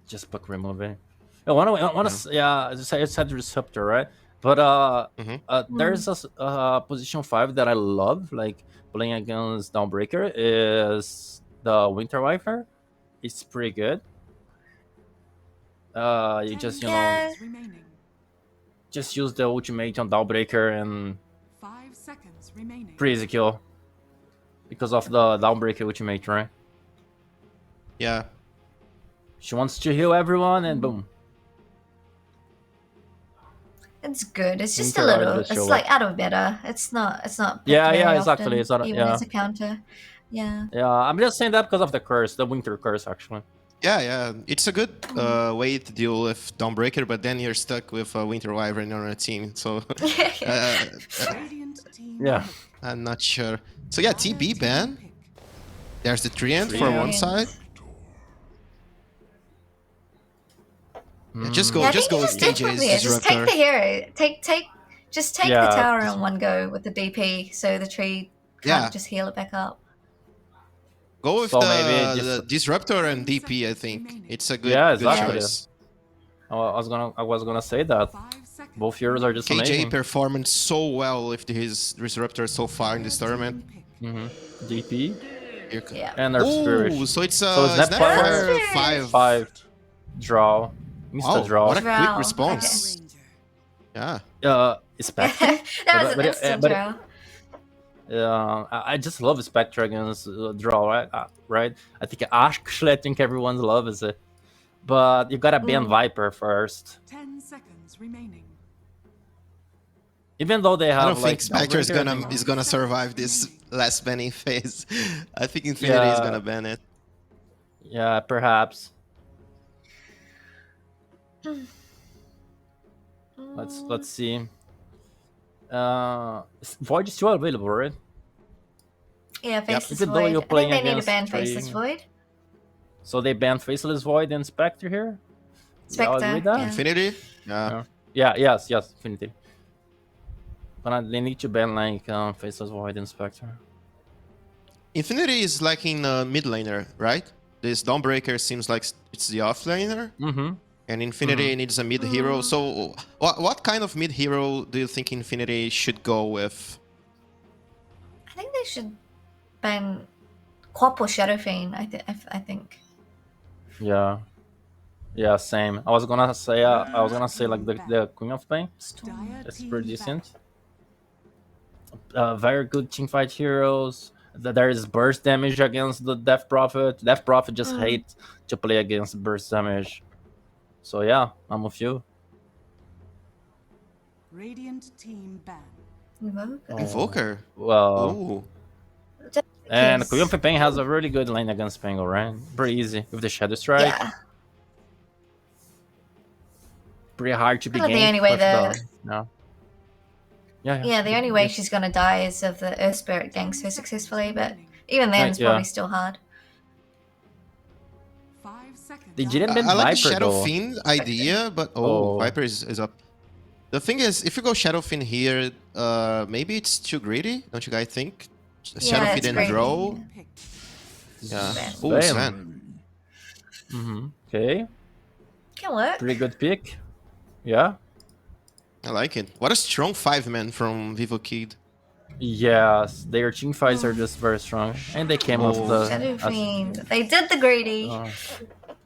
Just book remove it. I want Yeah. to, yeah, it's had disruptor, right? But Hmm. there's position 5 that I love, like playing against Dawnbreaker is the Winter Wifer. It's pretty good. You just, 10 Yeah. seconds remaining. just use the ultimate on Dawnbreaker and 5 seconds remaining. pretty easy kill because of the Dawnbreaker ultimate, right? Yeah. She wants to heal everyone and boom. It's good. It's just a Winter Wife little. just It's show like up. out of meta. It's not. It's not picked Yeah, yeah, very exactly. often, It's not, even yeah. as a counter. Yeah. Yeah, I'm just saying that because of the curse, the winter curse, actually. Yeah, yeah. It's a good way to deal with Dawnbreaker, but then you're stuck with Winter Wyvern on a team. So Radiant team Yeah. pick. I'm not sure. So yeah, Dire TB team ban. pick. There's the Treant for one side. Yeah, just Yeah, I just think you go with just did from KJ's here. Just take Disruptor. the hero. Just take the Yeah, tower just- in one go with the DP, so the tree can't Yeah. just heal it back up. Go with So maybe the just- Disruptor and 10 DP, I seconds think. remaining. It's a good, Yeah, good exactly. choice. I was gonna say that 5 seconds. both heroes are just KJ amazing. performed so well with his Disruptor so far in this tournament. DP Here co- Yeah. and Nerf Spirit. Oh, so it's So is that Snapfire fire? 5. 5 draw. Insta Wow, draw. what a Draw, quick response. Ranger. Yeah. Spectre. That was But an it- instant but- draw. I just love Spectre against draw, right? Right. I think everyone loves it, but you gotta ban Viper first. 10 seconds remaining. Even though they have I don't like think Spectre is Dawnbreaker, I gonna think- is gonna survive this last banning phase. I think Infinity is Yeah. gonna ban it. Yeah, perhaps. Let's see. Void is still available, right? Yeah, Faceless Even though Void. you're I think playing they need to against ban three- Faceless Void. So they banned Faceless Void and Spectre here. Yeah, I'll agree Spectre, with that. yeah. Infinity? Yeah. Yes, Infinity. But they need to ban like Faceless Void and Spectre. Infinity is like in mid laner, right? This Dawnbreaker seems like it's the off laner, Mm-hmm. and Infinity needs a mid hero. So, what kind of mid hero do you think Infinity should go with? I think they should ban Quap or Shadow Fiend. I think. Yeah. Yeah, same. I was gonna say like the Queen of Pain. Dire That's team pretty back. decent. Very good teamfight heroes. There is burst damage against the Death Prophet. Death Prophet just hate to play against burst damage. So yeah, I'm with you. Radiant team ban. Invoker. Invoker. Well, Ooh. and Yes. Queen of Pain has a really good lane against Pango, right? Pretty easy with the Shadow Strike. Yeah. Pretty hard to be Well, the ganked only way with the- yeah. Yeah. Yeah, the only way she's gonna die is if the Earth Spirit ganks her successfully, but even then, it's Yeah. probably still hard. 5 seconds. They didn't ban I like the Viper Shadow though. Fiend idea, but Oh. Viper is up. The thing is, if you go Shadow Fiend here, maybe it's too greedy, don't you guys think? Shadow it's Fiend and greedy. draw. Pick. Yeah. Sven. Oh, Damn. Sven. Okay, Can work. pretty good pick. Yeah. I like it. What a strong 5-man from Vivo Kid. Yes, their team fights are just very strong, and they came off the. Shadow Fiend. They did the greedy.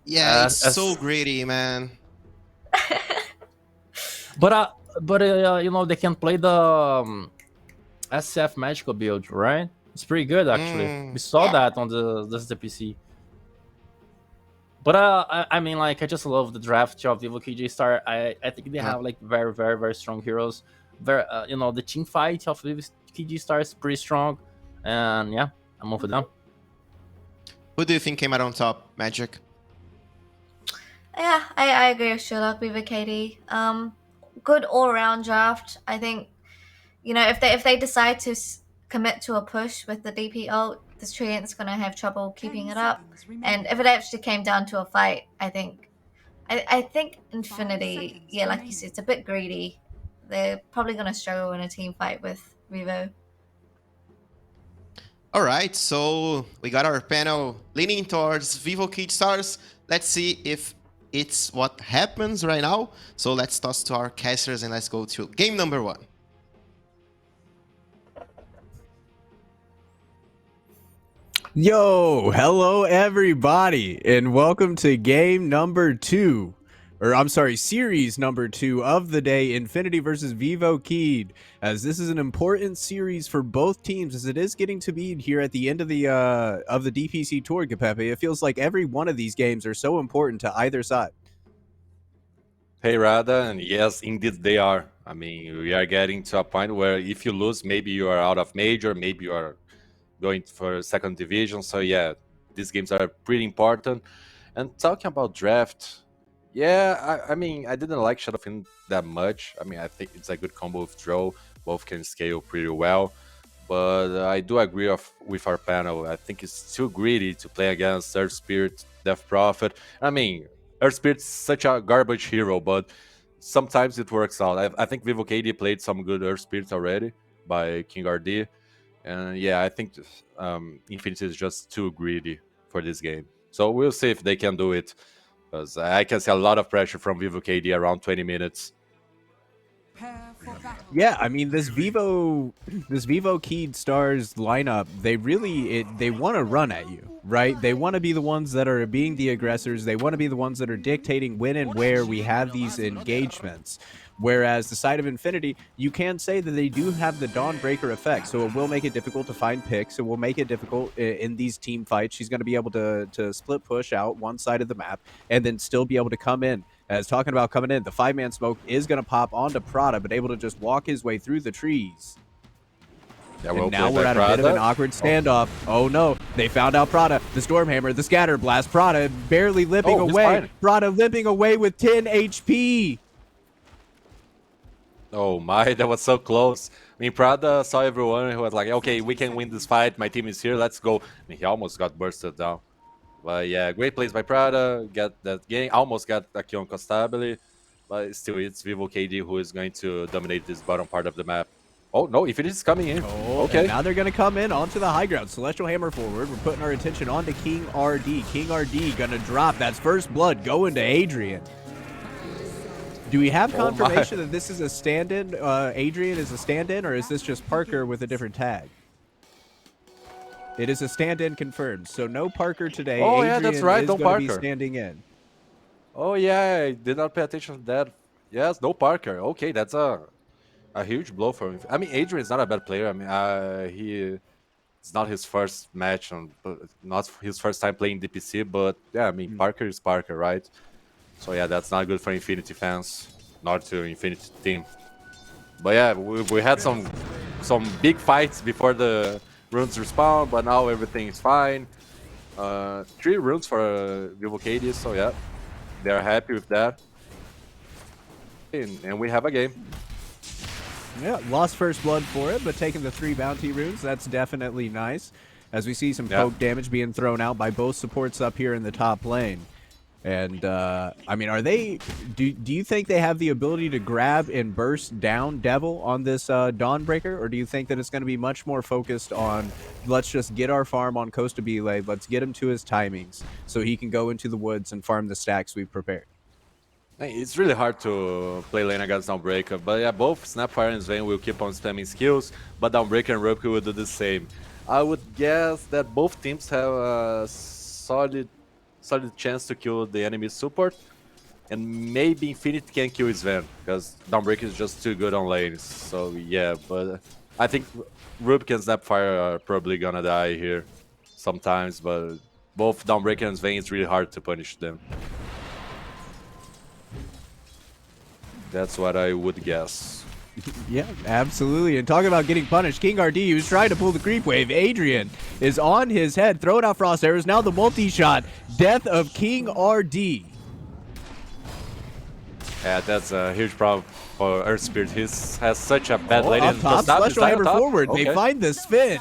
Yeah, it's as- so greedy, man. But you know they can play the SF magical build, right? It's pretty good actually. We saw Yeah. that on this DPC. But I mean, like, I just love the draft of Vivo KJ Star. I think they have like very, very, very strong heroes. Very, you know, the team fight of Vivo KJ Star is pretty strong, and yeah, I'm over them. Who do you think came out on top? Magic. Yeah, I agree with Sherlock Beaver KD. Good all around draft. I think, you know, if they decide to commit to a push with the DP ult, this Treant's gonna have trouble keeping it up. And if it actually came down to a fight, I think Infinity, seconds yeah, like you remaining. said, it's a bit greedy. They're probably gonna struggle in a team fight with Revo. All right, so we got our panel leaning towards Vivo Kid Stars. Let's see if it's what happens right now. So let's toss to our casters and let's go to game number 1. Yo, hello everybody, and welcome to game number 2, or I'm sorry, series number 2 of the day, Infinity versus Vivo Keyed, as this is an important series for both teams, as it is getting to be here at the end of the DPC tour, Guipepe. It feels like every one of these games are so important to either side. Hey Rada, and yes, indeed they are. I mean, we are getting to a point where if you lose, maybe you are out of major, maybe you are going for second division. So yeah, these games are pretty important. And talking about draft, yeah, I mean, I didn't like Shadowfin that much. I mean, I think it's a good combo with Drow. Both can scale pretty well. But I do agree with our panel. I think it's too greedy to play against Earth Spirit, Death Prophet. I mean, Earth Spirit's such a garbage hero, but sometimes it works out. I think Vivo KD played some good Earth Spirits already by King RD. And yeah, I think Infinity is just too greedy for this game. So we'll see if they can do it. Because I can see a lot of pressure from Vivo KD around 20 minutes. Prepare for battle. Yeah, I mean this Vivo Keyed Stars lineup, they want to run at you, right? They want to be the ones that are being the aggressors. They want to be the ones that are dictating when and where we have these engagements. Whereas the side of Infinity, you can say that they do have the Dawnbreaker effect, so it will make it difficult to find picks. It will make it difficult in these team fights. She's going to be able to split push out one side of the map and then still be able to come in. As talking about coming in, the 5-man smoke is going to pop onto Prada, but able to just walk his way through the trees. Yeah, And well now played we're by at a bit of an Prada. awkward standoff. Oh no, they found out Prada. The Stormhammer, the Scatter Blast. Prada barely limping Oh, he's away. fine. Prada limping away with 10 HP. Oh my, that was so close. I mean, Prada saw everyone who was like, okay, we can win this fight. My team is here. Let's go. I mean, he almost got bursted down. But yeah, great plays by Prada. Get that game. Almost got a kill on Constabile. But still, it's Vivo KD who is going to dominate this bottom part of the map. Oh, no, Infinity is coming in. Oh, okay. and now they're going to come in onto the high ground. Celestial Hammer forward. We're putting our attention onto King RD. King RD going to drop. That's first blood going to Adrian. Do we have Oh, confirmation that this is a stand-in? Adrian is a stand-in, or is this just Parker with a different tag? It is a stand-in confirmed, so no Parker today. Oh, Adrian yeah, that's right, is no gonna be Parker. standing in. Oh, yeah, I did not pay attention to that. Yes, no Parker. Okay, that's a huge blow for him. I mean, Adrian is not a bad player. I mean, it's not his first match, not his first time playing DPC, but yeah, I mean, Parker is Parker, right? So yeah, that's not good for Infinity fans, not to Infinity team. But yeah, we had some big fights before the runes respawn, but now everything is fine. 3 runes for Vivo KD, so yeah, they are happy with that. And we have a game. Yeah, lost first blood for it, but taking the 3 bounty runes, that's definitely nice. As we see some poke damage being thrown out by both supports up here in the top lane. And, I mean, do you think they have the ability to grab and burst down Devil on this Dawnbreaker? Or do you think that it's going to be much more focused on, let's just get our farm on Costa Belay, let's get him to his timings, so he can go into the woods and farm the stacks we've prepared? It's really hard to play lane against Dawnbreaker, but yeah, both Snapfire and Swain will keep on spamming skills, but Dawnbreaker and Rupke will do the same. I would guess that both teams have a solid chance to kill the enemy support, and maybe Infinity can kill Sven, because Dawnbreaker is just too good on lanes. So yeah, but I think Rupke and Snapfire are probably gonna die here sometimes, but both Dawnbreaker and Sven, it's really hard to punish them. That's what I would guess. Yeah, absolutely. And talking about getting punished, King RD, who's trying to pull the creep wave. Adrian is on his head, throwing out frost arrows. Now the multi-shot. Death of King RD. Yeah, that's a huge problem for Earth Spirit. He has such a bad lane. Up top, Celestial Hammer forward. Okay. They find the spin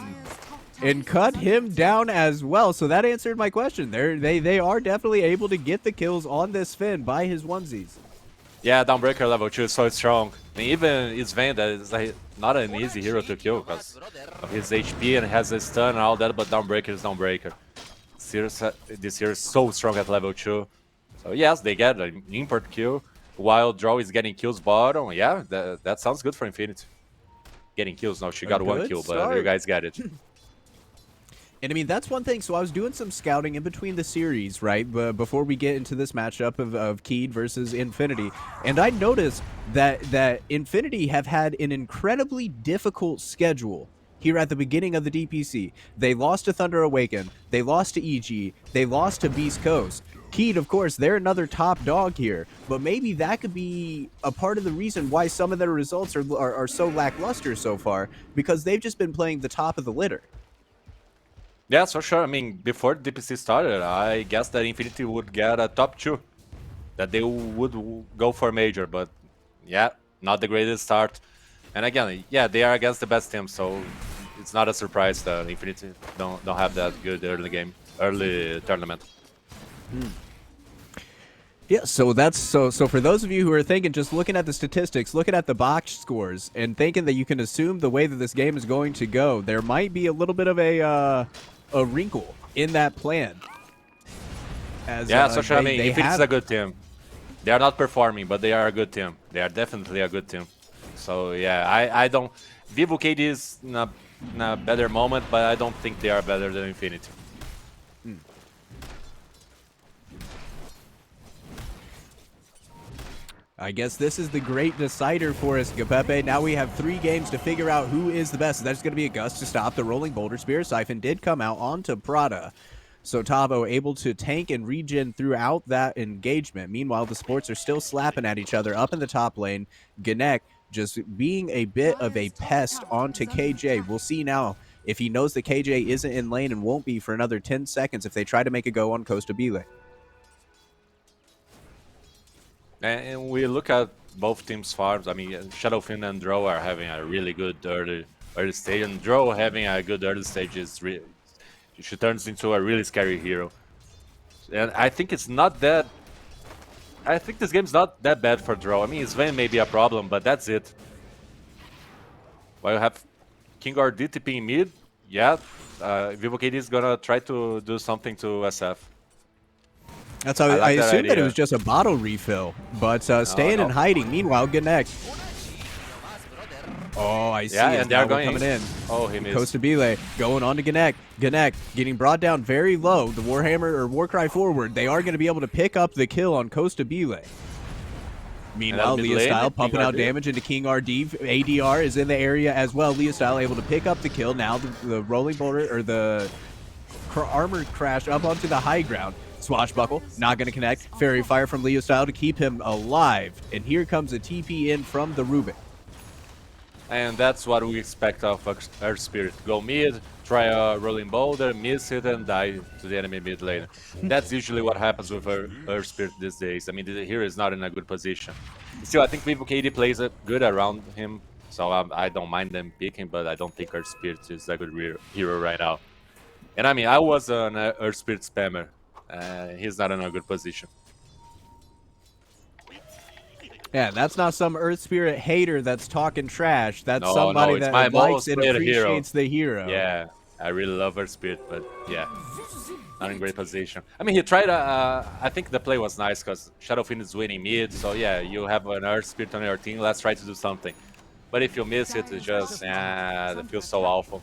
and cut him down as well. So that answered my question. They are definitely able to get the kills on this Finn by his onesies. Yeah, Dawnbreaker level 2 is so strong. I mean, even Sven, that is not an easy hero to kill because of his HP and has a stun and all that, but Dawnbreaker is Dawnbreaker. This hero is so strong at level 2. So yes, they get an import kill while Draw is getting kills bottom. Yeah, that sounds good for Infinity. Getting kills. No, she got one good kill, but you start. guys get it. And I mean, that's one thing. So I was doing some scouting in between the series, right? Before we get into this matchup of Keed versus Infinity. And I noticed that Infinity have had an incredibly difficult schedule here at the beginning of the DPC. They lost to Thunder Awaken. They lost to EG. They lost to Beast Coast. Keed, of course, they're another top dog here. But maybe that could be a part of the reason why some of their results are so lackluster so far. Because they've just been playing the top of the litter. Yeah, so sure. I mean, before DPC started, I guess that Infinity would get a top 2. That they would go for major, but yeah, not the greatest start. And again, yeah, they are against the best team, so it's not a surprise that Infinity don't have that good early tournament. Yeah, so that's so for those of you who are thinking, just looking at the statistics, looking at the box scores, and thinking that you can assume the way that this game is going to go, there might be a little bit of a wrinkle in that plan. As, yeah, so sure. I mean, Infinity's a good team. They are not performing, but they are a good team. They are definitely a good team. So yeah, I don't. Vivo KD is in a better moment, but I don't think they are better than Infinity. I guess this is the great decider for us, Guipepe. Now we have 3 games to figure out who is the best. That's going to be a Gust to stop the Rolling Boulder. Spirit Siphon did come out onto Prada. So Tavo able to tank and regen throughout that engagement. Meanwhile, the sports are still slapping at each other up in the top lane. Gnek just being a bit of a pest onto KJ. We'll see now if he knows that KJ isn't in lane and won't be for another 10 seconds if they try to make a go on Costa Bile. And we look at both teams' farms. I mean, Shadowfin and Drow are having a really good early stage, and Drow having a good early stage is she turns into a really scary hero. And I think it's not that. I think this game's not that bad for Drow. I mean, Sven may be a problem, but that's it. While you have King or DTP in mid, yeah, Vivo KD is gonna try to do something to SF. That's how I assumed that it was just a bottle refill, but staying and hiding. Meanwhile, Gnek. Oh, I see. Yeah, and they're going coming in. Oh, he missed. Costa Bile going on to Gnek. Gnek getting brought down very low. The Warhammer or Warcry forward. They are going to be able to pick up the kill on Costa Bile. Meanwhile, Leah Style pumping out damage into King RD. ADR is in the area as well. Leah Style able to pick up the kill. Now the Rolling Boulder or the Armor Crash up onto the high ground. Swashbuckle, not going to connect. Fairy Fire from Leo Style to keep him alive. And here comes a TP in from the Rubik. And that's what we expect of Earth Spirit. Go mid, try a Rolling Boulder, miss it, and die to the enemy mid lane. That's usually what happens with Earth Spirit these days. I mean, the hero is not in a good position. Still, I think Vivo KD plays it good around him, so I don't mind them picking, but I don't think Earth Spirit is a good hero right now. And I mean, I was an Earth Spirit spammer. He's not in a good position. Yeah, that's not some Earth Spirit hater that's talking trash. That's somebody that likes and appreciates the hero. Yeah, I really love Earth Spirit, but yeah, not in great position. I mean, he tried. I think the play was nice because Shadowfin is winning mid, so yeah, you have an Earth Spirit on your team. Let's try to do something. But if you miss it, it's just it feels so awful.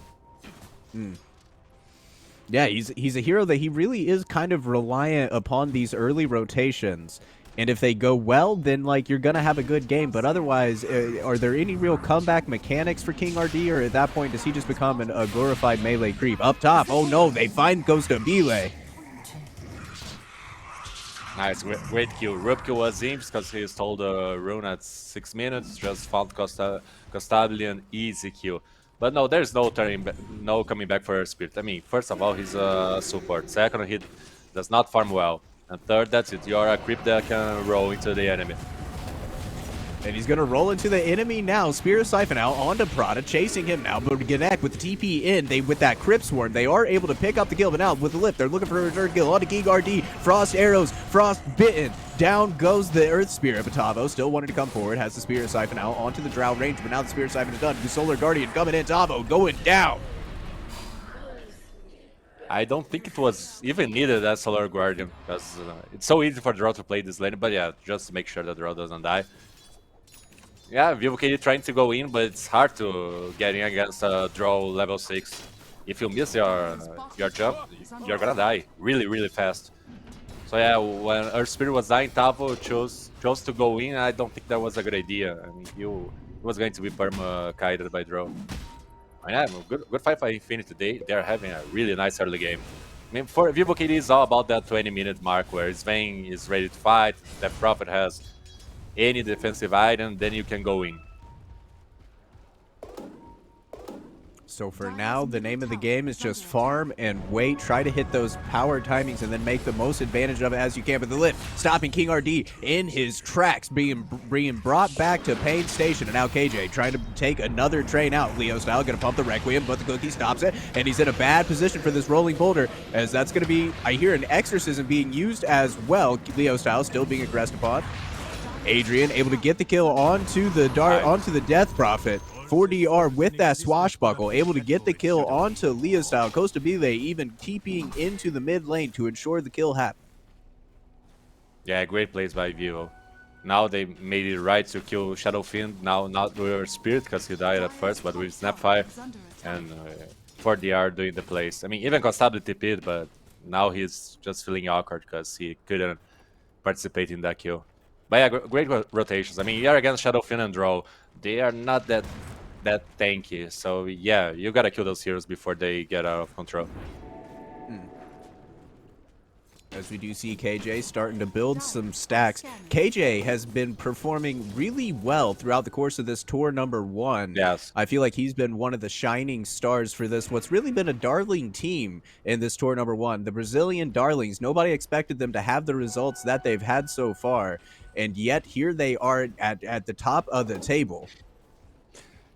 Yeah, he's a hero that he really is kind of reliant upon these early rotations. And if they go well, then like you're going to have a good game. But otherwise, are there any real comeback mechanics for King RD? Or at that point, does he just become a glorified melee creep? Up top, oh no, they find Costa Bile. Nice, great kill. Rupke was in because he stole the rune at 6 minutes. Just found Costabilian, easy kill. But no, there's no coming back for Spirit. I mean, first of all, he's a support. Second, he does not farm well. And third, that's it. You're a creep that can roll into the enemy. And he's going to roll into the enemy now. Spirit Siphon out onto Prada, chasing him now. But Gnek with the TP in, with that Crypt Swarm, they are able to pick up the kill. But now with the lift, they're looking for a return kill. Onto King RD, Frost arrows, Frost bitten. Down goes the Earth Spirit. Batavo still wanted to come forward, has the Spirit Siphon out onto the Drow range. But now the Spirit Siphon is done. The Solar Guardian coming in, Tavo going down. I don't think it was even needed as Solar Guardian, because it's so easy for Draw to play this lane, but yeah, just to make sure that Draw doesn't die. Yeah, Vivo KD trying to go in, but it's hard to get in against Draw level 6. If you miss your jump, you're gonna die really, really fast. So yeah, when Earth Spirit was dying, Tavo chose to go in. I don't think that was a good idea. I mean, he was going to be perma-kited by Draw. Yeah, good fight by Infinity today. They're having a really nice early game. I mean, for Vivo KD, it's all about that 20-minute mark where Sven is ready to fight, that Prophet has any defensive item, then you can go in. So for now, the name of the game is just farm and wait. Try to hit those power timings and then make the most advantage of it as you can. But the lift stopping King RD in his tracks, being brought back to Pain Station. And now KJ trying to take another train out. Leo style going to pump the Requiem, but the Cookie stops it. And he's in a bad position for this rolling boulder, as that's going to be, I hear, an exorcism being used as well. Leo style still being aggressed upon. Adrian able to get the kill onto the Death Prophet. 4DR with that swashbuckle, able to get the kill onto Leo style. Costa Bile even keeping into the mid lane to ensure the kill happen. Yeah, great plays by Vivo. Now they made it right to kill Shadowfiend. Now not with Spirit because he died at first, but with Snapfire and 4DR doing the plays. I mean, even Constable TP'd, but now he's just feeling awkward because he couldn't participate in that kill. But yeah, great rotations. I mean, you're against Shadowfiend and Draw. They are not that tanky. So yeah, you gotta kill those heroes before they get out of control. As we do see KJ starting to build some stacks. KJ has been performing really well throughout the course of this tour number 1. Yes. I feel like he's been one of the shining stars for this. What's really been a darling team in this tour number 1. The Brazilian Darlings. Nobody expected them to have the results that they've had so far. And yet here they are at the top of the table.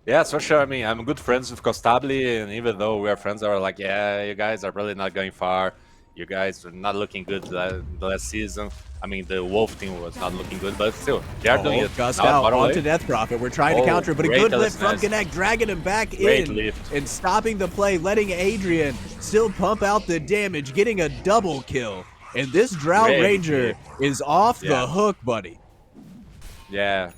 Yeah, for sure. I mean, I'm good friends with Costabile, and even though we are friends, are like, yeah, you guys are really not going far. You guys are not looking good the last season. I mean, the Wolf team was not looking good, but still, they are doing it. Gust out onto Death Prophet. We're trying to counter, but a good lift from Connect, dragging him back in and stopping the play, letting Adrian still pump out the damage, getting a double kill. And this Drought Ranger is off the hook, buddy. Yeah,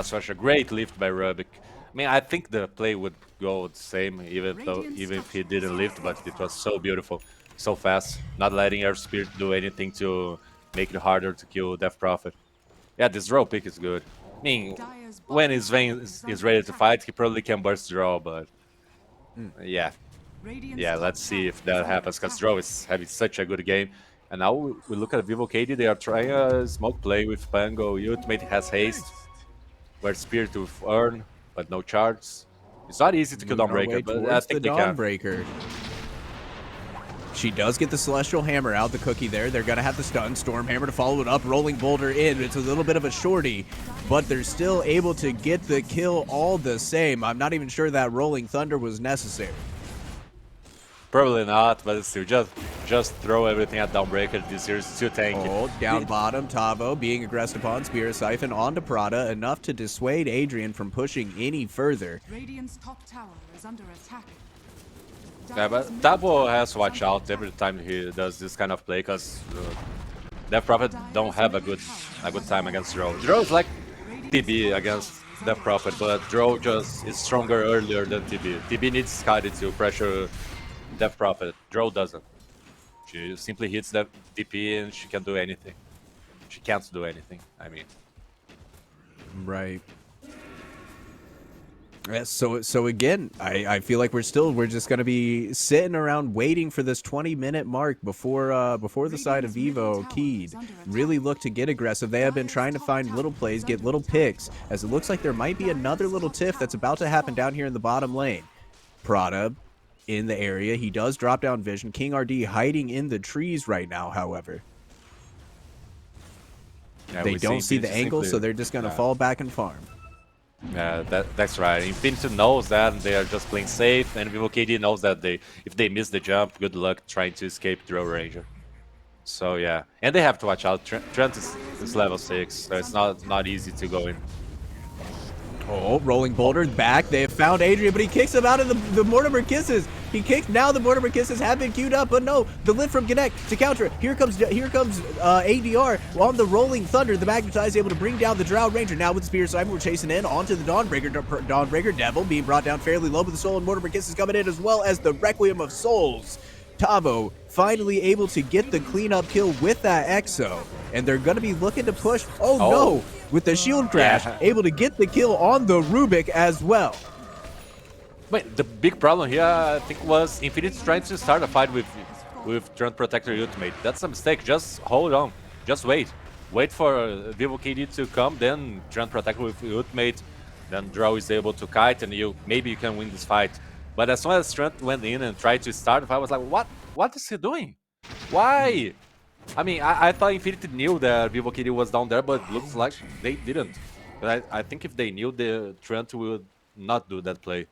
such a great lift by Rubik. I mean, I think the play would go the same, even if he didn't lift, but it was so beautiful, so fast, not letting Air Spirit do anything to make it harder to kill Death Prophet. Yeah, this draw pick is good. I mean, when Sven is ready to fight, he probably can burst draw, but yeah, let's see if that happens, because draw is having such a good game. And now we look at Vivo KD, they are trying a smoke play with Pango. Ultimate has haste, where Spirit to earn, but no charge. It's not easy to kill Dawnbreaker, but I think they can. Dawnbreaker. She does get the Celestial Hammer out, the Cookie there. They're going to have the stun. Stormhammer to follow it up. Rolling Boulder in. It's a little bit of a shorty, but they're still able to get the kill all the same. I'm not even sure that Rolling Thunder was necessary. Probably not, but still, just throw everything at Dawnbreaker. This year is too tanky. Oh, down bottom, Tavo being aggressed upon. Spirit Siphon onto Prada, enough to dissuade Adrian from pushing any further. Radiant's top tower is under attack. Yeah, but Tavo has to watch out every time he does this kind of play, because Death Prophet don't have a good time against Drow. Drow is like TB against Death Prophet, but Drow just is stronger earlier than TB. TB needs Skadi to pressure Death Prophet. Drow doesn't. She simply hits the DP and she can do anything. She can't do anything, I mean. Right. Yeah, so again, I feel like we're just gonna be sitting around waiting for this 20-minute mark before the side of Vivo Keed really look to get aggressive. They have been trying to find little plays, get little picks, as it looks like there might be another little tiff that's about to happen down here in the bottom lane. Prada in the area. He does drop down vision. King RD hiding in the trees right now, however. Yeah, they don't see the angle, so they're just going to fall back and farm. Yeah, that's right. Infinity knows that, and they are just playing safe, and Vivo KD knows that if they miss the jump, good luck trying to escape Draw Ranger. So yeah, and they have to watch out. Trent is level 6, so it's not easy to go in. Oh, rolling boulder back. They have found Adrian, but he kicks him out of the Mortimer Kisses. He kicked. Now the Mortimer Kisses have been queued up, but no, the lift from Connect to counter. Here comes ADR on the Rolling Thunder. The Magnetize able to bring down the Drow Ranger. Now with Spear Cyber, we're chasing in onto the Dawnbreaker Devil being brought down fairly low, but the Soul and Mortimer Kisses coming in, as well as the Requiem of Souls. Tavo finally able to get the cleanup kill with that Exo, and they're going to be looking to push. Oh no, with the shield crash, able to get the kill on the Rubik as well. But the big problem here, I think, was Infinity trying to start a fight with Trend Protector Ultimate. That's a mistake. Just hold on. Just wait. Wait for Vivo KD to come, then Trend Protector with Ultimate, then Drow is able to kite, and maybe you can win this fight. But as soon as Trent went in and tried to start the fight, I was like, what is he doing? Why? I mean, I thought Infinity knew that Vivo KD was down there, but it looks like they didn't. But I think if they knew, the Trent would not do that play.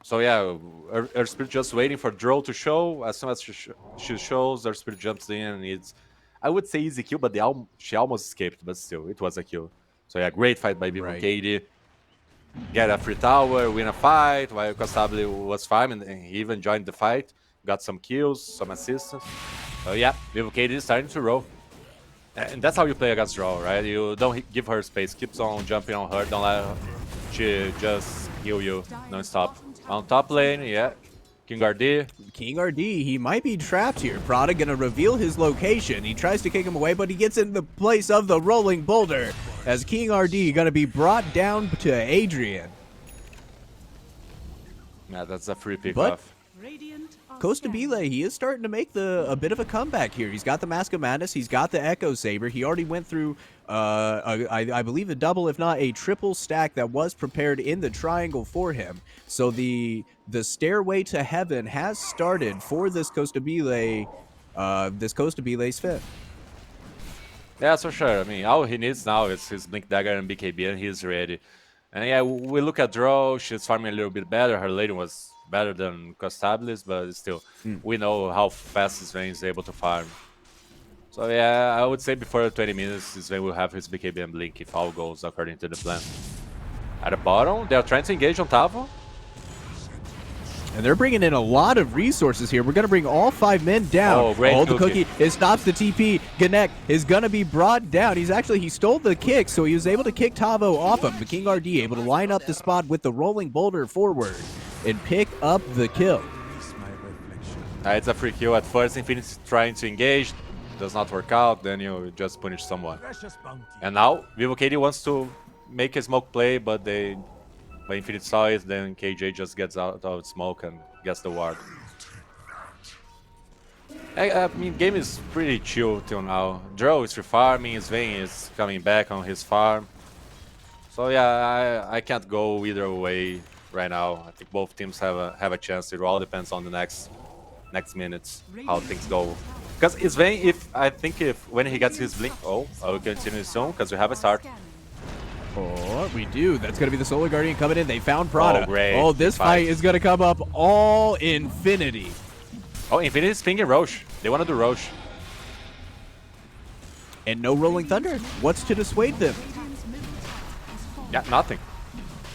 So yeah, Earthspirit just waiting for Drow to show. As soon as she shows, Earthspirit jumps in, and it's, I would say, easy kill, but she almost escaped, but still, it was a kill. So yeah, great fight by Vivo KD. Get a free tower, win a fight, while Costabile was farming, and he even joined the fight. Got some kills, some assistance. So yeah, Vivo KD is starting to roll. And that's how you play against Drow, right? You don't give her space, keeps on jumping on her, don't let she just heal you non-stop. On top lane, yeah, King RD. King RD, he might be trapped here. Prada gonna reveal his location. He tries to kick him away, but he gets in the place of the rolling boulder. As King RD gonna be brought down to Adrian. Yeah, that's a free pick off. Costabile, he is starting to make a bit of a comeback here. He's got the Mask of Madness, he's got the Echo Saber. He already went through, I believe, a double, if not a triple stack that was prepared in the triangle for him. So the stairway to heaven has started for this Costabile's fifth. Yeah, for sure. I mean, all he needs now is his Blink Dagger and BKB, and he's ready. And yeah, we look at Drow. She's farming a little bit better. Her lane was better than Costabilis, but still, we know how fast Sven is able to farm. So yeah, I would say before 20 minutes, Sven will have his BKB and Blink if all goes according to the plan. At the bottom, they are trying to engage on Tavo. And they're bringing in a lot of resources here. We're going to bring all 5 men down. Oh, great the cookie. It stops the TP. Gnek is going to be brought down. He stole the kick, so he was able to kick Tavo off him. The King RD able to line up the spot with the rolling boulder forward and pick up the kill. It's a free kill at first. Infinity trying to engage. Does not work out. Then you just punish someone. And now, Vivo KD wants to make a smoke play, but when Infinity saw it, then KJ just gets out of smoke and gets the ward. I mean, game is pretty chill till now. Drow is refarming, Sven is coming back on his farm. So yeah, I can't go either way right now. I think both teams have a chance. It all depends on the next minutes, how things go. Because Sven, when he gets his blink, I will continue soon because we have a start. Oh, we do. That's going to be the Solar Guardian coming in. They found Prada. Oh, great. Oh, this fight is going to come up all Infinity. Oh, Infinity is pinging Roche. They want to do Roche. And no Rolling Thunder. What's to dissuade them? Yeah, nothing.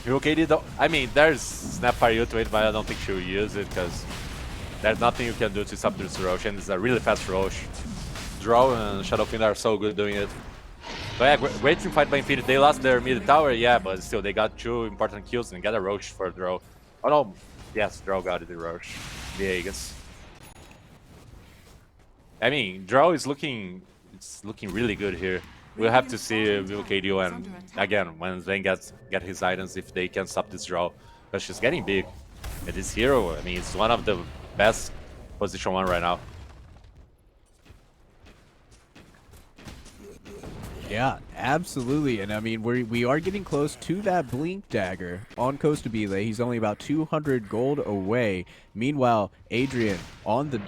KD don't... I mean, there's Snapfire Ultimate, but I don't think she'll use it because there's nothing you can do to stop this Roche, and it's a really fast Roche. Drow and Shadowfiend are so good doing it. But yeah, great team fight by Infinity. They lost their mid tower, yeah, but still they got 2 important kills and got a Roche for Drow. Oh no, yes, Drow got the Roche. Viegas. I mean, Drow is looking really good here. We'll have to see KD and again when Sven get his items if they can stop this Drow, because she's getting big. And this hero, I mean, it's one of the best position 1 right now. Yeah, absolutely. And I mean, we are getting close to that Blink Dagger on Costabile. He's only about 200 gold away. Meanwhile, Adrian on the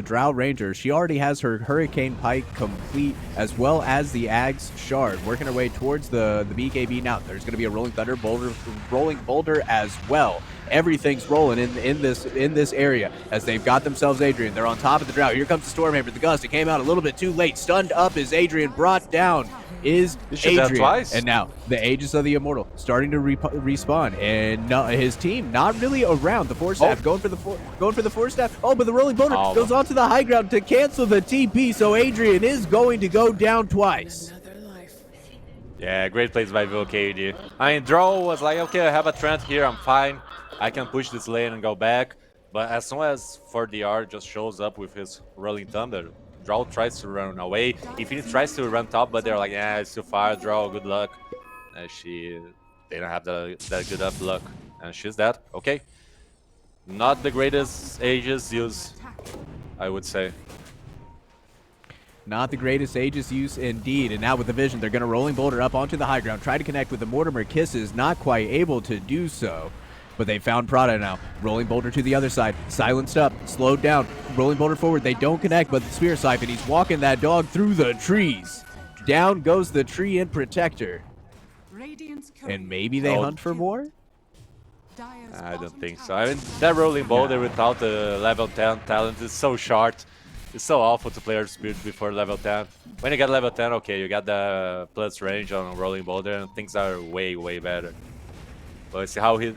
Drow Ranger, she already has her Hurricane Pike complete, as well as the Ag's Shard, working her way towards the BKB now. There's going to be a Rolling Boulder as well, Everything's rolling in this area as they've got themselves Adrian. They're on top of the drought. Here comes the Stormhammer. The Gust. It came out a little bit too late. Stunned up is Adrian. Brought down is You should have Adrian. twice. And now the Aegis of the Immortal starting to respawn, and his team not really around. The Force Staff going for the Force Staff. Oh, but the Rolling Boulder goes onto the high ground to cancel the TP. So Adrian is going to go down twice. Yeah, great plays by VOKD. I mean, Draw was like, okay, I have a Trent here, I'm fine. I can push this lane and go back. But as soon as 4DR just shows up with his Rolling Thunder, Draw tries to run away. Infinity tries to run top, but they're like, yeah, it's too far, Draw, good luck. And they don't have that good of luck. And she's dead, okay. Not the greatest Aegis use, I would say. Not the greatest Aegis use indeed. And now with the vision, they're going to Rolling Boulder up onto the high ground. Try to connect with the Mortimer Kisses. Not quite able to do so. But they found Prada now. Rolling Boulder to the other side. Silenced up. Slowed down. Rolling Boulder forward. They don't connect, but the Spear Siphon, he's walking that dog through the trees. Down goes the tree and Protector. And maybe they hunt for more? I don't think so. I mean, that Rolling Boulder without the level 10 talent is so short. It's so awful to play our Spirit before level 10. When you get level 10, okay, you got the plus range on Rolling Boulder and things are way, way better. But see how he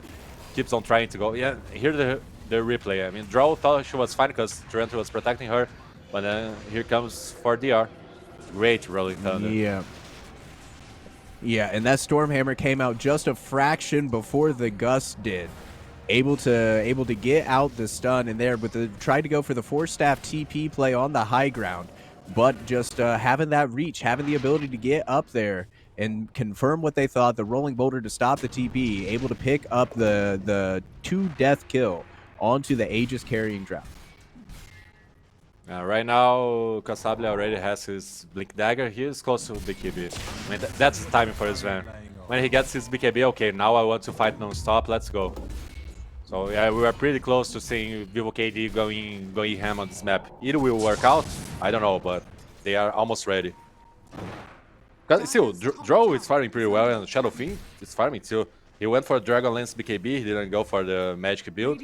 keeps on trying to go. Yeah, here the replay. I mean, Draw thought she was fine because Trent was protecting her. But then here comes 4DR. Great Rolling Thunder. Yeah. Yeah, and that Stormhammer came out just a fraction before the Gust did. Able to get out the stun in there, but tried to go for the Force Staff TP play on the high ground, but just having that reach, having the ability to get up there and confirm what they thought, the Rolling Boulder to stop the TP, able to pick up the 2-death kill onto the Aegis carrying Drought. Right now, Kassabli already has his Blink Dagger. He is close to BKB. I mean, that's the timing for his Van. When he gets his BKB, okay, now I want to fight non-stop, let's go. So yeah, we are pretty close to seeing VOKD going ham on this map. It will work out, I don't know, but they are almost ready. Still, Drow is farming pretty well, and Shadow Fiend is farming too. He went for Dragonlance BKB, he didn't go for the Magic build.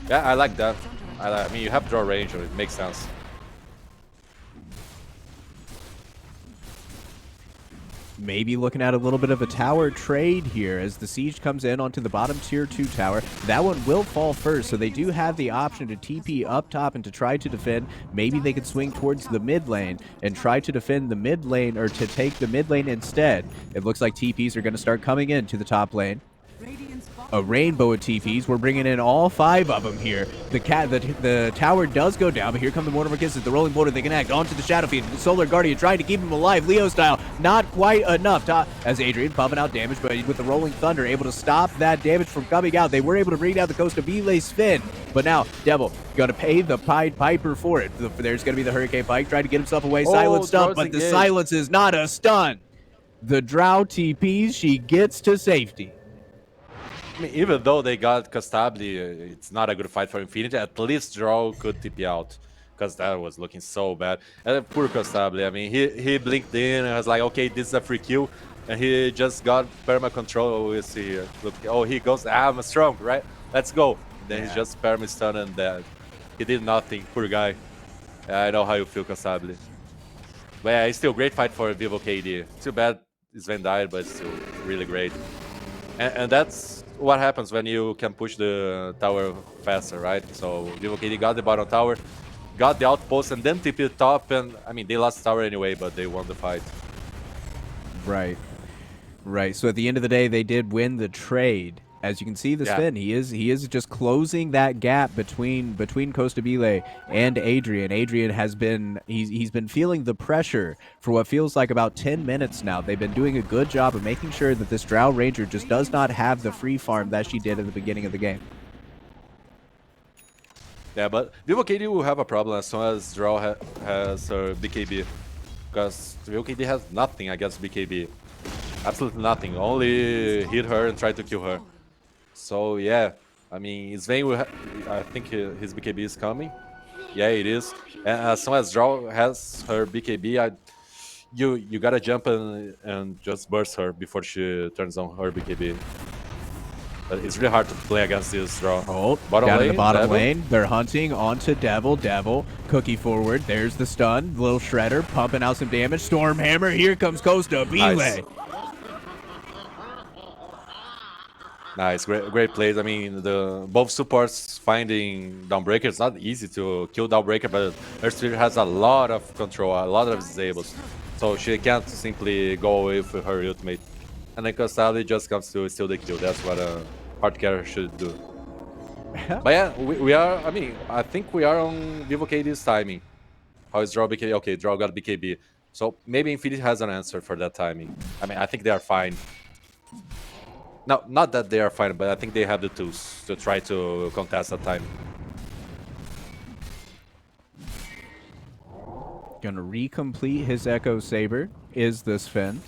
Yeah, I like that. I mean, you have draw range, it makes sense. Maybe looking at a little bit of a tower trade here as the siege comes in onto the bottom tier 2 tower. That one will fall first, so they do have the option to TP up top and to try to defend. Maybe they could swing towards the mid lane and try to defend the mid lane, or to take the mid lane instead. It looks like TPs are going to start coming into the top lane. A rainbow of TPs. We're bringing in all 5 of them here. The tower does go down, but here come the Mortimer Kisses. The Rolling Boulder, they connect onto the Shadow Fiend. The Solar Guardian trying to keep him alive, Leo style. Not quite enough as Adrian pumping out damage, but with the Rolling Thunder able to stop that damage from coming out. They were able to bring down the Coast of Vile's Finn, but now Devil gonna pay the Pied Piper for it. There's gonna be the Hurricane Pike trying to get himself away. Silence stun, but the silence is not a stun. The Drow TPs, she gets to safety. I mean, even though they got Kastabli, it's not a good fight for Infinity. At least Draw could TP out, because that was looking so bad. And poor Kastabli, I mean, he blinked in and was like, okay, this is a free kill. And he just got perma control. We see here. Look, oh, he goes, I'm strong, right? Let's go. Then he's just perma stun and dead. He did nothing, poor guy. I know how you feel, Kastabli. But yeah, it's still a great fight for VOKD. Too bad Sven died, but it's still really great. And that's what happens when you can push the tower faster, right? So VOKD got the bottom tower, got the outpost, and then TP top, and I mean, they lost tower anyway, but they won the fight. Right. So at the end of the day, they did win the trade. As you can see, the Sven, he is just closing that gap between Costa Vile and Adrian. Adrian has been he's been feeling the pressure for what feels like about 10 minutes now. They've been doing a good job of making sure that this Drow Ranger just does not have the free farm that she did at the beginning of the game. Yeah, but VOKD will have a problem as soon as Drow has her BKB, because VOKD has nothing against BKB. Absolutely nothing. Only hit her and try to kill her. So yeah, I mean, Sven will I think his BKB is coming. Yeah, it is. And as soon as Drow has her BKB, you gotta jump and just burst her before she turns on her BKB. But it's really hard to play against this draw. Oh, Bottom down in lane, the bottom Devil. lane. They're hunting onto Devil. Devil, Cookie forward. There's the stun. Little Shredder pumping out some damage. Stormhammer. Here comes Costa. Bile. Nice. Nice, great plays. I mean, the both supports finding Dawnbreaker. It's not easy to kill Dawnbreaker, but her Spirit has a lot of control, a lot of disables. So she can't simply go away with her ultimate. And then Costali just comes to steal the kill. That's what a hard carry should do. But yeah, we are, I mean, I think we are on Vivo KD's timing. How is draw BKB? Okay, draw got BKB. So maybe Infinity has an answer for that timing. I mean, I think they are fine. No, not that they are fine, but I think they have the tools to try to contest that time. Gonna recomplete his Echo Saber. Is this Finn?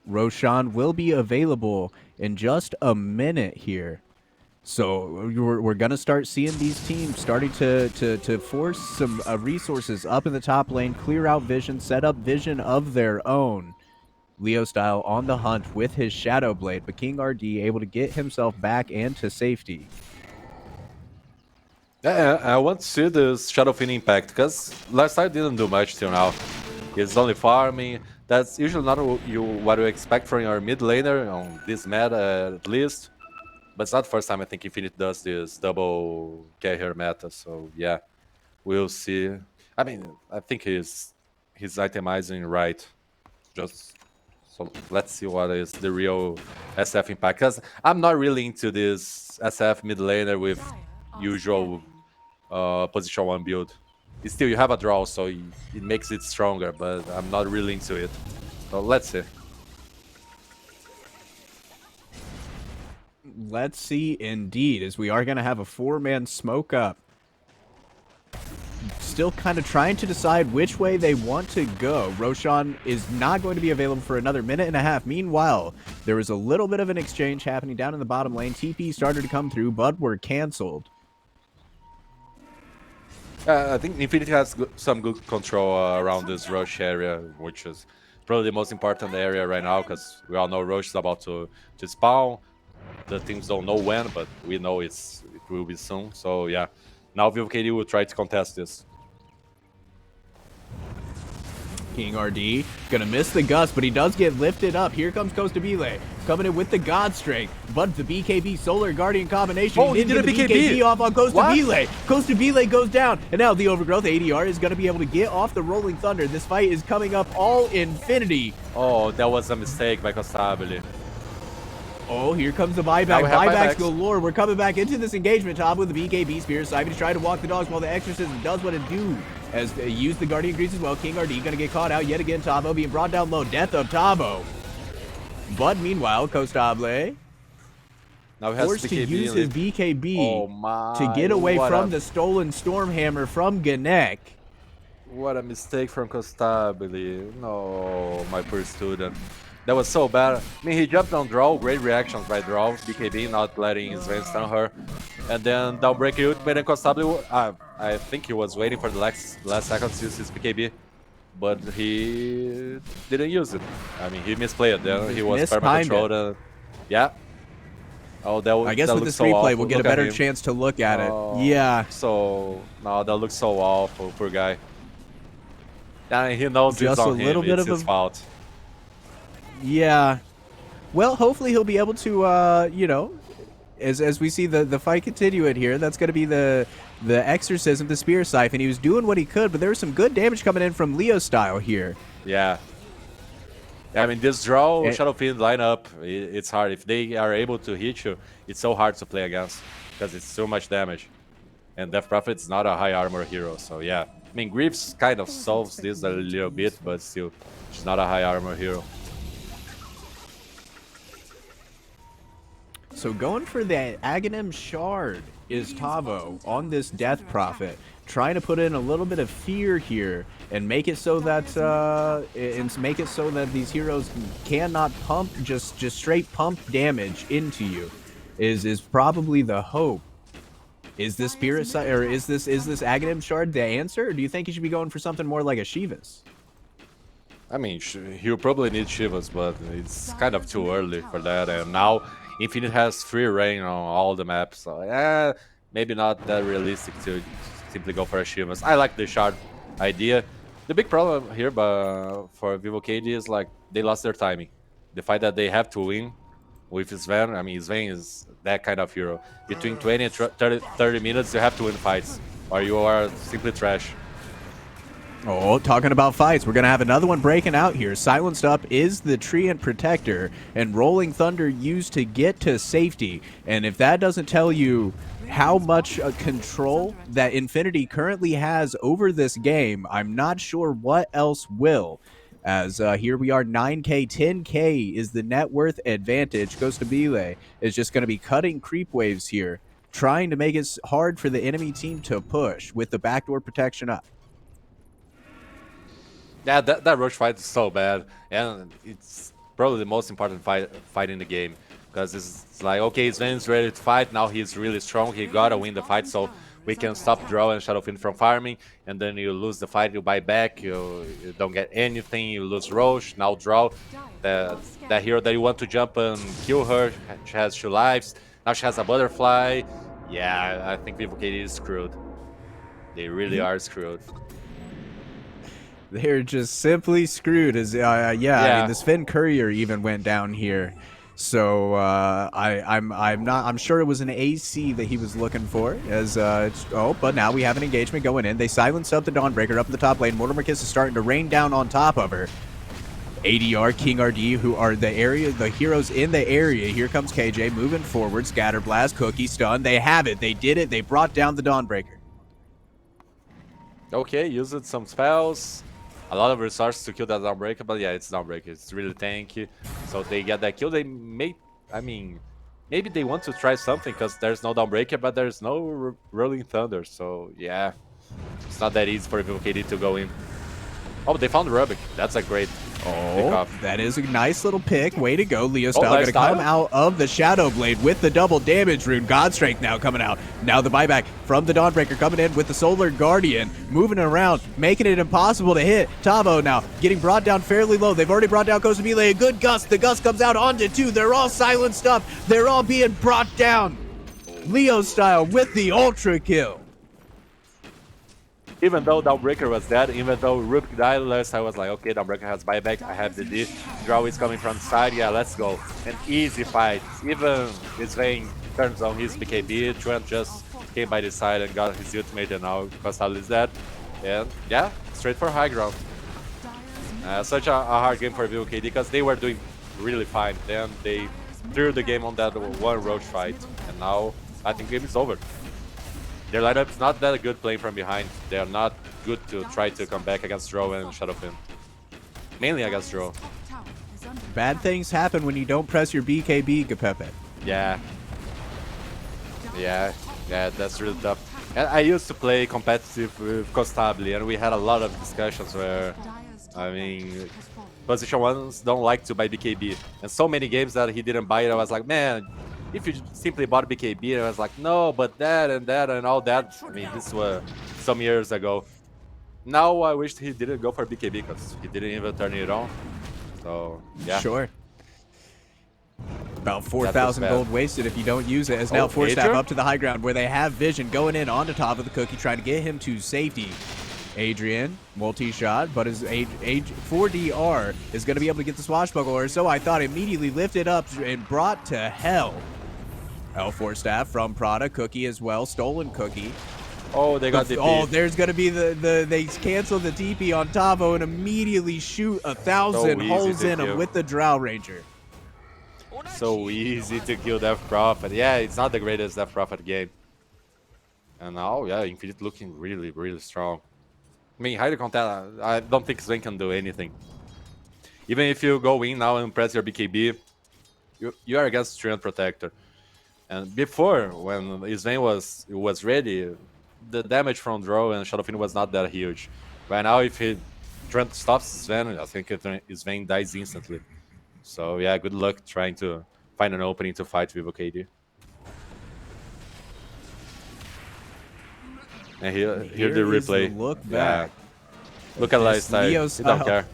Roshan will be available in just a minute here. So we're going to start seeing these teams starting to force some resources up in the top lane, clear out vision, set up vision of their own. Leo Style on the hunt with his Shadow Blade, but King RD able to get himself back and to safety. Yeah, I want to see this Shadow Fin impact, because last time didn't do much till now. It's only farming. That's usually not what you expect from your mid laner on this meta, at least. But it's not the first time I think Infinite does this double carrier meta, so yeah, we'll see. I mean, I think he's itemizing right. Just so let's see what is the real SF impact. Because I'm not really into this SF mid laner with usual position 1 build. Still, you have a draw, so it makes it stronger, but I'm not really into it. So let's see. Let's see indeed, as we are going to have a 4-man smoke up. Still kind of trying to decide which way they want to go. Roshan is not going to be available for another minute and a half. Meanwhile, there was a little bit of an exchange happening down in the bottom lane. TP started to come through, but were canceled. I think Infinity has some good control around this Roche area, which is probably the most important area right now, because we all know Roche is about to spawn. The teams don't know when, but we know it will be soon. So yeah, now Vivo KD will try to contest this. King RD gonna miss the gust, but he does get lifted up. Here comes Costa Bile coming in with the God Strength, but the BKB Solar Guardian combination. Oh, he did a the BKB off on Costa What? Bile. Costa Bile goes down, and now the Overgrowth ADR is gonna be able to get off the Rolling Thunder. This fight is coming up all Infinity. Oh, that was a mistake by Costabile. Oh, here comes the buyback. Now we have Buybacks buybacks. galore. We're coming back into this engagement, Top, with the BKB Spear. Simon is trying to walk the dogs while the Exorcism does what it do. As they use the Guardian Grease as well. King RD gonna get caught out yet again. Tavo being brought down low. Death of Tavo. But meanwhile, Costable Now he has forced to BKB use and his leave. BKB Oh my! to get away what from a- the stolen Stormhammer from Ganek. What a mistake from Costabile. No, my poor student. That was so bad. I mean, he jumped on draw, great reactions by draw. BKB not letting his Vayne stun her. And then Dawnbreaker ultimate and Costabile, I think he was waiting for the last second to use his BKB. But he didn't use it. I mean, he misplayed. Then he was Mistimed perma-controlled. Yeah. Oh, I guess that with looks this so replay, awful. we'll get a Look at better him. chance to look at Oh, it. Yeah. So, no, that looks so awful, poor guy. Yeah, he knows Just it's on a little him. bit It's of his a- fault. Yeah. Well, hopefully he'll be able to, you know, as we see the fight continue it here, that's going to be the Exorcism, the Spear Siphon. He was doing what he could, but there was some good damage coming in from Leo Style here. Yeah. I mean, this draw, And- Shadowfiend lineup, it's hard. If they are able to hit you, it's so hard to play against because it's so much damage. And Death Prophet's not a high armor hero, so yeah. I mean, Greaves kind of solves this a little bit, but still, she's not a high armor hero. So going for the Aghanim Shard is Tavo on this Death Prophet, trying to put in a little bit of fear here and make it so that these heroes cannot pump just straight pump damage into you. Is probably the hope. Is this Spirit Side, or is this Aghanim Shard the answer, or do you think you should be going for something more like a Shivas? I mean, he'll probably need Shivas, but it's kind of too early for that. And now Infinite has free reign on all the maps, so maybe not that realistic to simply go for a Shivas. I like the shard idea. The big problem here for Vivo KD is like they lost their timing. The fight that they have to win with Sven, I mean, Sven is that kind of hero. Between 20 and 30 minutes, you have to win fights, or you are simply trash. Oh, talking about fights, we're going to have another one breaking out here. Silenced Up is the Treant Protector, and Rolling Thunder used to get to safety. And if that doesn't tell you how much control that Infinity currently has over this game, I'm not sure what else will. As here we are, 9K, 10K is the net worth advantage. Ghost of Bile is just going to be cutting creep waves here, trying to make it hard for the enemy team to push with the backdoor protection up. Yeah, that rush fight is so bad, and it's probably the most important fight in the game, because it's like, okay, Sven's ready to fight, now he's really strong, he gotta win the fight, so we can stop Draw and Shadowfiend from farming, and then you lose the fight, you buy back, you don't get anything, you lose Roche, now Draw, that hero that you want to jump and kill her, she has 2 lives, now she has a butterfly. Yeah, I think Vivo KD is screwed. They really are screwed. They're just simply screwed. As I mean, the Sven Courier even went down here, so I'm sure it was an AC that he was looking for. But now we have an engagement going in. They silenced up the Dawnbreaker up in the top lane. Mortimer Kiss is starting to rain down on top of her. ADR, King RD, who are the heroes in the area. Here comes KJ moving forward. Scatterblast, Cookie, stun. They have it. They did it. They brought down the Dawnbreaker. Okay, used some spells. A lot of resources to kill that Dawnbreaker, but yeah, it's Dawnbreaker. It's really tanky. So they get that kill. Maybe they want to try something because there's no Dawnbreaker, but there's no Rolling Thunder. So yeah, it's not that easy for Vivo KD to go in. Oh, they found Rubik. That's a great pickoff. That is a nice little pick. Way to go. Leo Style nice going to come out of the Shadow Blade with the double damage rune. God Strength now coming out. Now the buyback from the Dawnbreaker coming in with the Solar Guardian. Moving around, making it impossible to hit. Tavo now getting brought down fairly low. They've already brought down Ghost of Bile. A good gust. The gust comes out onto 2. They're all silenced up. They're all being brought down. Leo Style with the ultra kill. Even though Dawnbreaker was dead, even though Rubik died last, I was like, okay, Dawnbreaker has buyback, I have the D. Draw is coming from the side, yeah, let's go. An easy fight. Even Sven turns on his BKB, Trent just came by the side and got his ultimate, and now Costal is dead. And yeah, straight for high ground. Such a hard game for Vivo KD because they were doing really fine. Then they threw the game on that one Roach fight, and now I think the game is over. Their lineup is not that good playing from behind. They are not good to try to come back against Drow and Shadowfiend. Mainly against Drow. Bad things happen when you don't press your BKB, Guipepe. Yeah, that's really tough. And I used to play competitive with Costabile, and we had a lot of discussions where, I mean, position ones don't like to buy BKB. And so many games that he didn't buy it, I was like, man, if you simply bought BKB, and I was like, no, but that and all that. I mean, this was some years ago. Now I wish he didn't go for BKB because he didn't even turn it on. So yeah. Sure. About 4,000 gold wasted if you don't use it. As now Force Staff up to the high ground where they have Vision going in on the top of the Cookie, trying to get him to safety. Adrian, multi-shot, but his 4DR is going to be able to get the swashbuckler, so I thought immediately lifted up and brought to hell. Force Staff from Prada, Cookie as well, stolen Cookie. Oh, they got DP. Oh, there's going to be they cancel the DP on Tavo and immediately shoot 1,000 holes in him with the Drow Ranger. So easy to kill Death Prophet. Yeah, it's not the greatest Death Prophet game. And now, yeah, Infinite looking really, really strong. I mean, highly content, I don't think Sven can do anything. Even if you go in now and press your BKB, you are against Treant Protector. And before, when Sven was ready, the damage from Drow and Shadowfiend was not that huge. Right now, if Treant stops Sven, I think Sven dies instantly. So yeah, good luck trying to find an opening to fight Vivo KD. And here the replay. Look back. Yeah. Look at lifestyle. He don't care.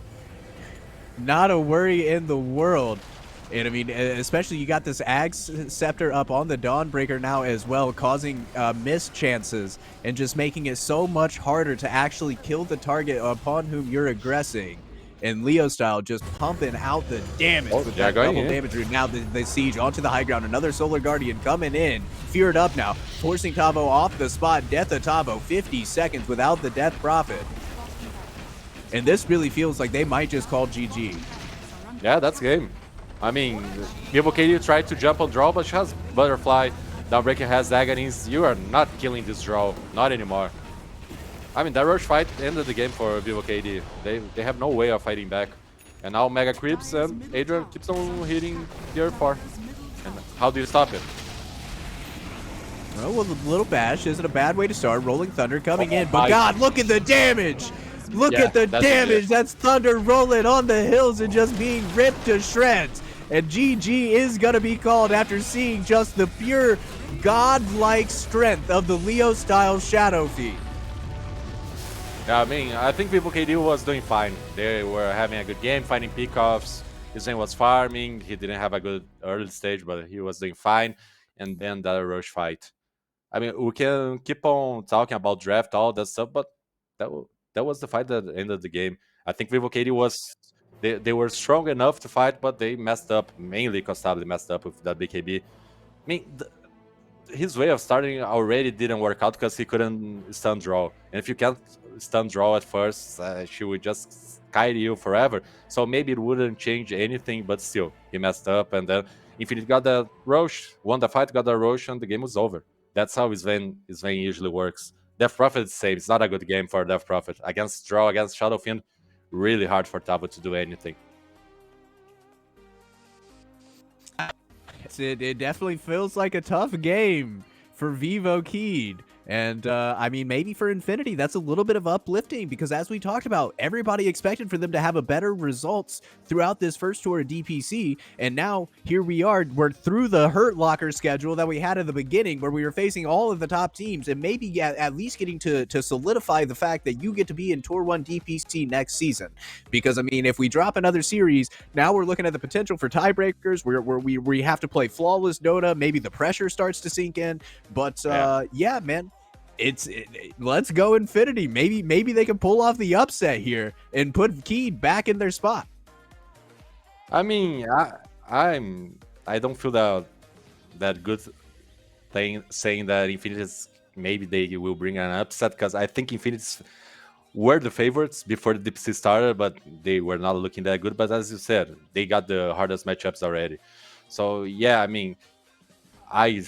Not a worry in the world. And I mean, especially you got this Ag Scepter up on the Dawnbreaker now as well, causing missed chances and just making it so much harder to actually kill the target upon whom you're aggressing. And Leo style just pumping out the damage with that double damage route. Now the siege onto the high ground. Another Solar Guardian coming in, feared up now, forcing Tavo off the spot. Death of Tavo, 50 seconds without the Death Prophet. And this really feels like they might just call GG. Yeah, that's game. I mean, VivoKD tried to jump on draw, but she has Butterfly. Dawnbreaker has Agonies. You are not killing this draw. Not anymore. I mean, that rush fight ended the game for VivoKD. They have no way of fighting back. And now Mega creeps and Adrian keeps on hitting tier 4. And how do you stop it? Well, with a little bash isn't a bad way to start. Rolling Thunder coming in. But God, look at the damage! Look at the damage! That's Thunder rolling on the hills and just being ripped to shreds. And GG is going to be called after seeing just the pure godlike strength of the Leo-style Shadow Fiend. Yeah, I mean, I think VivoKD was doing fine. They were having a good game, finding pickoffs. His name was farming. He didn't have a good early stage, but he was doing fine. And then that rush fight. I mean, we can keep on talking about draft, all that stuff, but that was the fight that ended the game. I think VivoKD was... They were strong enough to fight, but they messed up, mainly Costabile messed up with that BKB. I mean, his way of starting already didn't work out because he couldn't stun draw. And if you can't stun draw at first, she would just kite you forever. So maybe it wouldn't change anything, but still, he messed up. And then Infinite got the Roche, won the fight, got the Roche, and the game was over. That's how his Vayne usually works. Death Prophet is the same. It's not a good game for Death Prophet. Against draw, against Shadow Fiend, really hard for Tavo to do anything. It definitely feels like a tough game for VivoKD. And, I mean, maybe for Infinity, that's a little bit of uplifting because as we talked about, everybody expected for them to have a better results throughout this first tour of DPC. And now here we are, we're through the Hurt Locker schedule that we had at the beginning where we were facing all of the top teams and maybe at least getting to solidify the fact that you get to be in Tour 1 DPC next season. Because, I mean, if we drop another series, now we're looking at the potential for tiebreakers where we have to play flawless Dota. Maybe the pressure starts to sink in. But, yeah man. Let's go Infinity. Maybe they can pull off the upset here and put Keed back in their spot. I mean, I don't feel that good thing saying that Infinity maybe they will bring an upset because I think Infinity were the favorites before the DPC started, but they were not looking that good. But as you said, they got the hardest matchups already. So yeah, I mean, I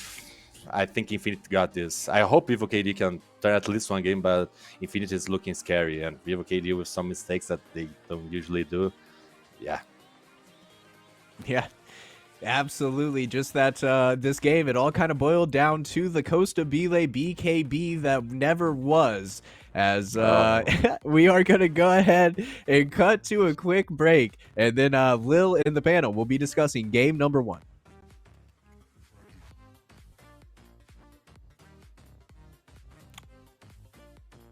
think Infinity got this. I hope VivoKD can turn at least one game, but Infinity is looking scary, and VivoKD with some mistakes that they don't usually do. Yeah. Yeah, absolutely. Just that this game, it all kind of boiled down to the Costabile BKB that never was. As we are going to go ahead and cut to a quick break, and then Lil in the panel will be discussing game number 1.